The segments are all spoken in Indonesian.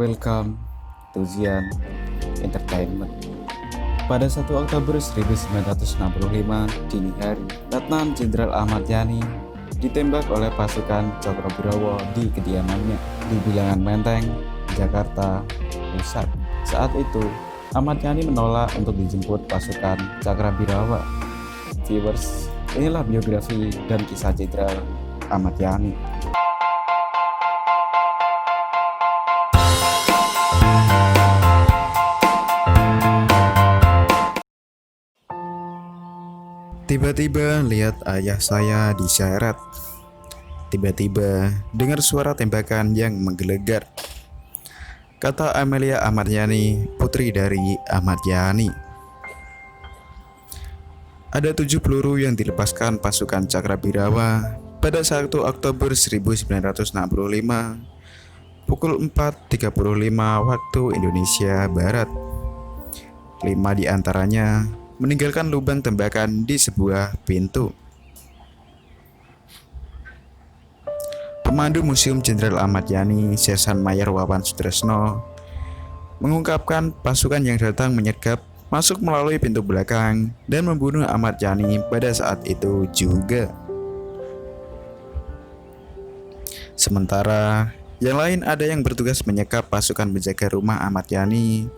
Welcome to Zian Entertainment. Pada 1 Oktober 1965 dini hari, Letnan Jenderal Ahmad Yani ditembak oleh pasukan Cokrobirowo di kediamannya di Bilangan Menteng, Jakarta Pusat. Saat itu, Ahmad Yani menolak untuk dijemput pasukan Cakrabirawa. Viewers, inilah biografi dan kisah Jenderal Ahmad Yani. Tiba-tiba lihat ayah saya diseret. Tiba-tiba dengar suara tembakan yang menggelegar. Kata Amelia Ahmad Yani, putri dari Ahmad Yani. Ada 7 peluru yang dilepaskan pasukan Cakrabirawa pada 1 Oktober 1965 pukul 4.35 waktu Indonesia Barat. 5 di antaranya meninggalkan lubang tembakan di sebuah pintu. Pemandu Museum Jenderal Ahmad Yani, Sersan Mayor Wawan Sutresno, mengungkapkan pasukan yang datang menyergap masuk melalui pintu belakang dan membunuh Ahmad Yani pada saat itu juga. Sementara yang lain ada yang bertugas menyekap pasukan penjaga rumah Ahmad Yani.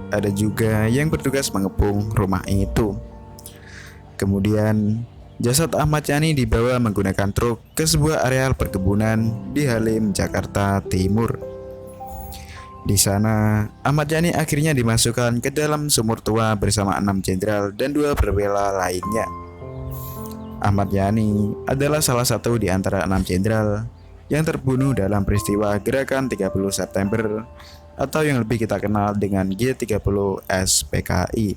Ada juga yang bertugas mengepung rumah itu. Kemudian, jasad Ahmad Yani dibawa menggunakan truk ke sebuah areal perkebunan di Halim, Jakarta Timur. Di sana, Ahmad Yani akhirnya dimasukkan ke dalam sumur tua bersama 6 jenderal dan 2 perwira lainnya. Ahmad Yani adalah salah satu di antara 6 jenderal yang terbunuh dalam peristiwa Gerakan 30 September atau yang lebih kita kenal dengan G30 SPKI.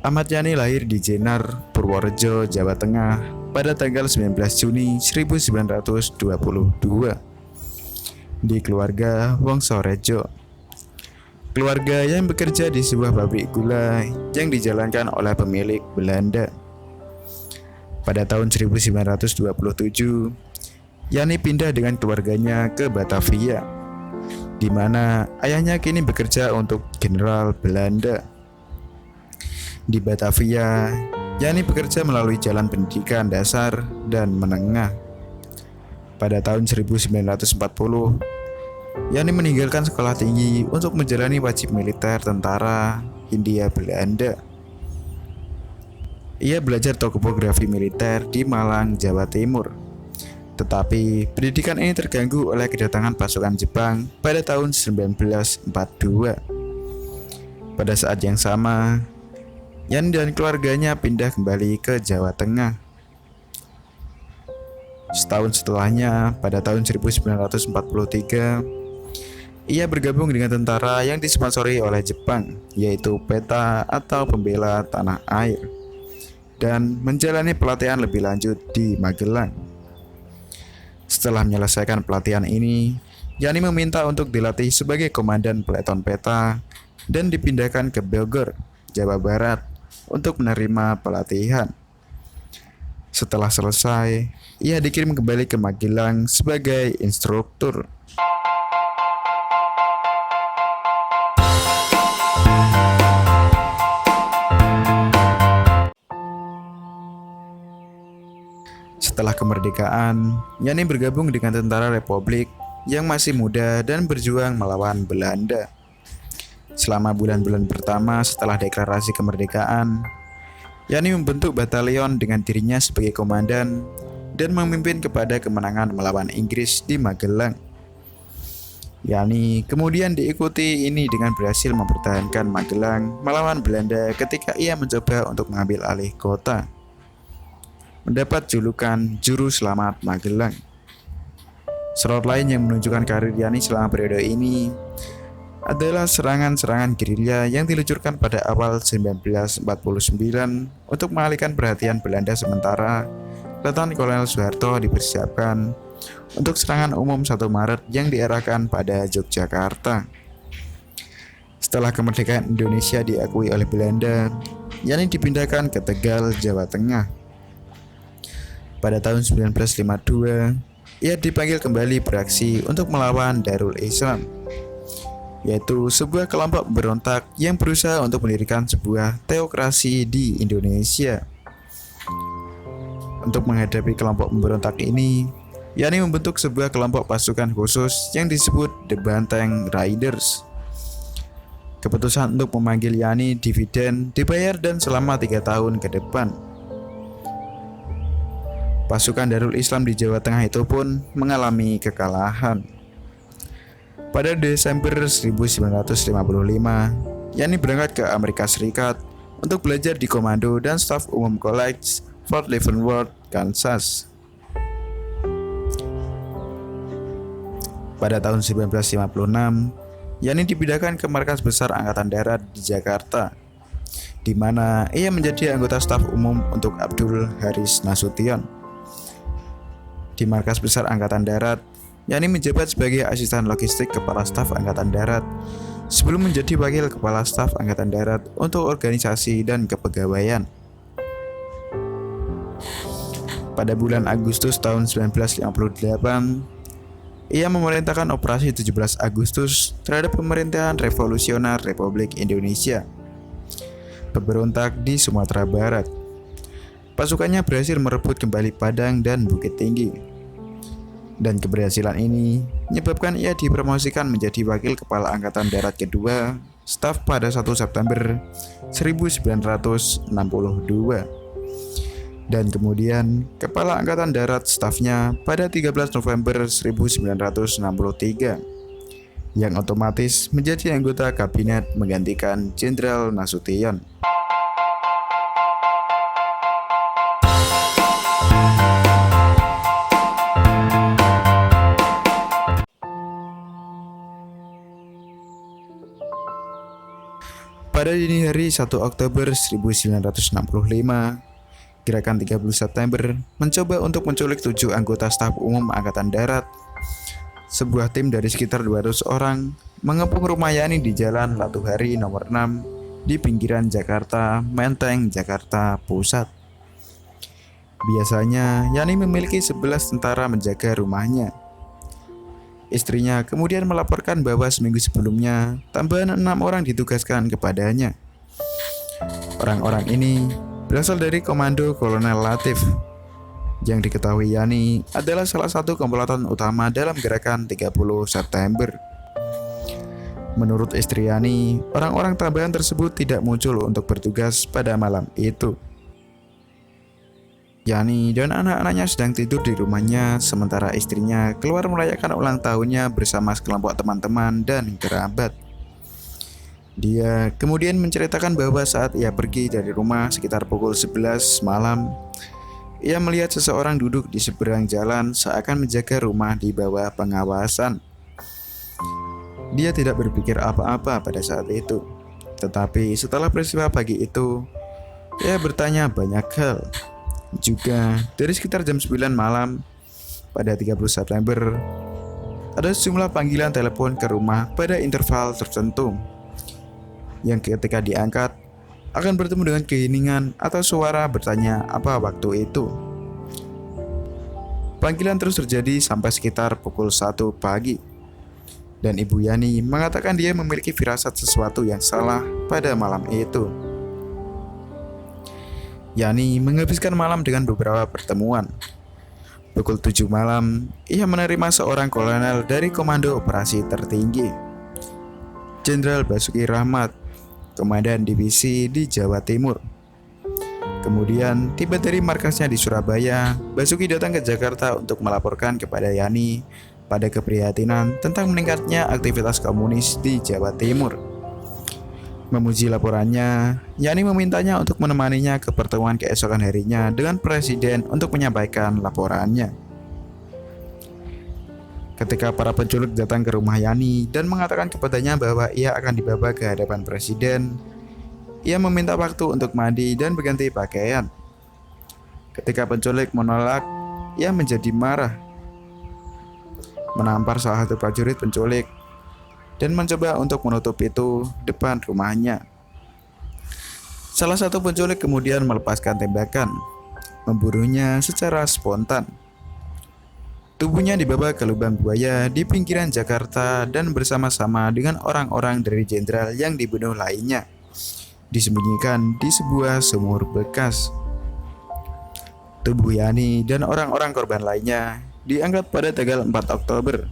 Ahmad Yani lahir di Jenar, Purworejo, Jawa Tengah pada tanggal 19 Juni 1922 di keluarga Wongsorejo. Keluarga yang bekerja di sebuah pabrik gula yang dijalankan oleh pemilik Belanda. Pada tahun 1927, Yani pindah dengan keluarganya ke Batavia, di mana ayahnya kini bekerja untuk Jenderal Belanda. Di Batavia, Yani bekerja melalui jalan pendidikan dasar dan menengah. Pada tahun 1940, Yani meninggalkan sekolah tinggi untuk menjalani wajib militer tentara Hindia Belanda. Ia belajar topografi militer di Malang, Jawa Timur. Tetapi pendidikan ini terganggu oleh kedatangan pasukan Jepang pada tahun 1942. Pada saat yang sama, Yani dan keluarganya pindah kembali ke Jawa Tengah. Setahun setelahnya, pada tahun 1943, ia bergabung dengan tentara yang disponsori oleh Jepang, yaitu PETA atau Pembela Tanah Air, dan menjalani pelatihan lebih lanjut di Magelang. Setelah menyelesaikan pelatihan ini, Yani meminta untuk dilatih sebagai komandan peleton PETA dan dipindahkan ke Bogor, Jawa Barat untuk menerima pelatihan. Setelah selesai, ia dikirim kembali ke Magelang sebagai instruktur. Setelah kemerdekaan, Yani bergabung dengan Tentara Republik yang masih muda dan berjuang melawan Belanda. Selama bulan-bulan pertama setelah deklarasi kemerdekaan, Yani membentuk batalion dengan dirinya sebagai komandan dan memimpin kepada kemenangan melawan Inggris di Magelang. Yani kemudian diikuti ini dengan berhasil mempertahankan Magelang melawan Belanda ketika ia mencoba untuk mengambil alih kota. Mendapat julukan Juru Selamat Magelang. Slot lain yang menunjukkan karir Yani selama periode ini adalah serangan-serangan gerilya yang diluncurkan pada awal 1949 untuk mengalihkan perhatian Belanda sementara Letnan Kolonel Soeharto dipersiapkan untuk serangan umum 1 Maret yang diarahkan pada Yogyakarta. Setelah kemerdekaan Indonesia diakui oleh Belanda, Yani dipindahkan ke Tegal, Jawa Tengah. Pada tahun 1952, ia dipanggil kembali beraksi untuk melawan Darul Islam, yaitu sebuah kelompok berontak yang berusaha untuk mendirikan sebuah teokrasi di Indonesia. Untuk menghadapi kelompok pemberontak ini, Yani membentuk sebuah kelompok pasukan khusus yang disebut The Banteng Riders. Keputusan untuk memanggil Yani dividen dibayar dan selama 3 tahun ke depan. Pasukan Darul Islam di Jawa Tengah itu pun mengalami kekalahan. Pada Desember 1955, Yani berangkat ke Amerika Serikat untuk belajar di Komando dan Staf Umum College Fort Leavenworth, Kansas. Pada tahun 1956, Yani dipindahkan ke Markas Besar Angkatan Darat di Jakarta, di mana ia menjadi anggota staf umum untuk Abdul Haris Nasution. Di Markas Besar Angkatan Darat, Yani menjabat sebagai asisten logistik Kepala Staf Angkatan Darat sebelum menjadi wakil Kepala Staf Angkatan Darat untuk organisasi dan kepegawaian. Pada bulan Agustus tahun 1958, ia memerintahkan operasi 17 Agustus terhadap pemerintahan revolusioner Republik Indonesia, pemberontak di Sumatera Barat. Pasukannya berhasil merebut kembali Padang dan Bukit Tinggi. Dan keberhasilan ini menyebabkan ia dipromosikan menjadi Wakil Kepala Angkatan Darat Kedua, staf pada 1 September 1962. Dan kemudian Kepala Angkatan Darat stafnya pada 13 November 1963, yang otomatis menjadi anggota kabinet menggantikan Jenderal Nasution. Pada dini hari 1 Oktober 1965, Gerakan 30 September mencoba untuk menculik 7 anggota staf umum Angkatan Darat. Sebuah tim dari sekitar 200 orang mengepung rumah Yani di Jalan Latuhari nomor 6 di pinggiran Jakarta, Menteng, Jakarta Pusat. Biasanya Yani memiliki 11 tentara menjaga rumahnya. Istrinya kemudian melaporkan bahwa seminggu sebelumnya tambahan 6 orang ditugaskan kepadanya. Orang-orang ini berasal dari Komando Kolonel Latif, yang diketahui Yani adalah salah satu komplotan utama dalam gerakan 30 September. Menurut istri Yani, orang-orang tambahan tersebut tidak muncul untuk bertugas pada malam itu. Yani dan anak-anaknya sedang tidur di rumahnya, sementara istrinya keluar merayakan ulang tahunnya bersama sekelompok teman-teman dan kerabat. Dia kemudian menceritakan bahwa saat ia pergi dari rumah sekitar pukul 11 malam, ia melihat seseorang duduk di seberang jalan seakan menjaga rumah di bawah pengawasan. Dia tidak berpikir apa-apa pada saat itu, tetapi setelah peristiwa pagi itu, ia bertanya banyak hal. Juga dari sekitar jam 9 malam pada 30 September, ada sejumlah panggilan telepon ke rumah pada interval tertentu, yang ketika diangkat akan bertemu dengan keheningan atau suara bertanya apa waktu itu. Panggilan terus terjadi sampai sekitar pukul 1 pagi, dan Ibu Yani mengatakan dia memiliki firasat sesuatu yang salah pada malam itu. Yani menghabiskan malam dengan beberapa pertemuan. Pukul 7 malam, ia menerima seorang kolonel dari Komando Operasi Tertinggi, Jenderal Basuki Rahmat, Komandan Divisi di Jawa Timur. Kemudian tiba dari markasnya di Surabaya, Basuki datang ke Jakarta untuk melaporkan kepada Yani pada keprihatinan tentang meningkatnya aktivitas komunis di Jawa Timur. Memuji laporannya, Yani memintanya untuk menemaninya ke pertemuan keesokan harinya dengan Presiden untuk menyampaikan laporannya. Ketika para penculik datang ke rumah Yani dan mengatakan kepadanya bahwa ia akan dibawa ke hadapan Presiden, ia meminta waktu untuk mandi dan berganti pakaian. Ketika penculik menolak, ia menjadi marah, menampar salah satu prajurit penculik, dan mencoba untuk menutup pintu depan rumahnya. Salah satu penculik kemudian melepaskan tembakan, membunuhnya secara spontan. Tubuhnya dibawa ke lubang buaya di pinggiran Jakarta dan bersama-sama dengan orang-orang dari jenderal yang dibunuh lainnya disembunyikan di sebuah sumur bekas. Tubuh Yani dan orang-orang korban lainnya diangkat pada tanggal 4 Oktober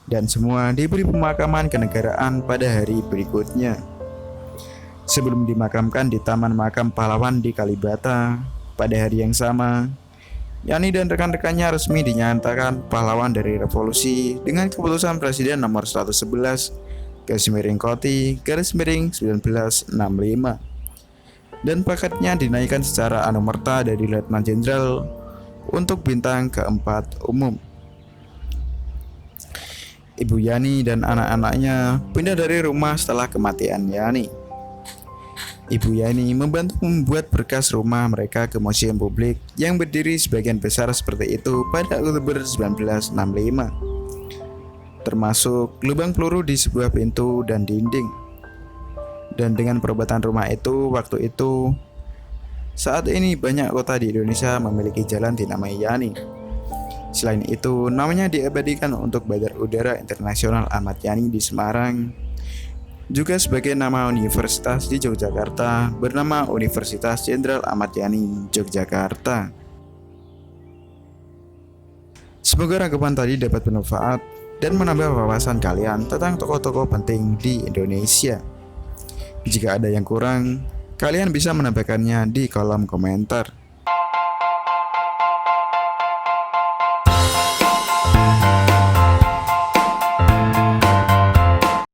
dan semua diberi pemakaman kenegaraan pada hari berikutnya. Sebelum dimakamkan di Taman Makam Pahlawan di Kalibata pada hari yang sama, Yani dan rekan-rekannya resmi dinyatakan pahlawan dari revolusi dengan keputusan Presiden nomor 111 Koti garis miring 1965 dan pangkatnya dinaikkan secara anumerta dari Letnan Jenderal untuk bintang keempat umum. Ibu Yani dan anak-anaknya pindah dari rumah setelah kematian Yani. Ibu Yani membantu membuat berkas rumah mereka ke museum publik yang berdiri sebagian besar seperti itu pada Oktober 1965, termasuk lubang peluru di sebuah pintu dan dinding. Dan dengan perobatan rumah itu waktu itu, saat ini banyak kota di Indonesia memiliki jalan dinamai Yani. Selain itu, namanya diabadikan untuk Bandar Udara Internasional Ahmad Yani di Semarang, juga sebagai nama universitas di Yogyakarta bernama Universitas Jenderal Ahmad Yani Yogyakarta. Semoga rangkuman tadi dapat bermanfaat dan menambah wawasan kalian tentang tokoh-tokoh penting di Indonesia. Jika ada yang kurang, kalian bisa menambahkannya di kolom komentar.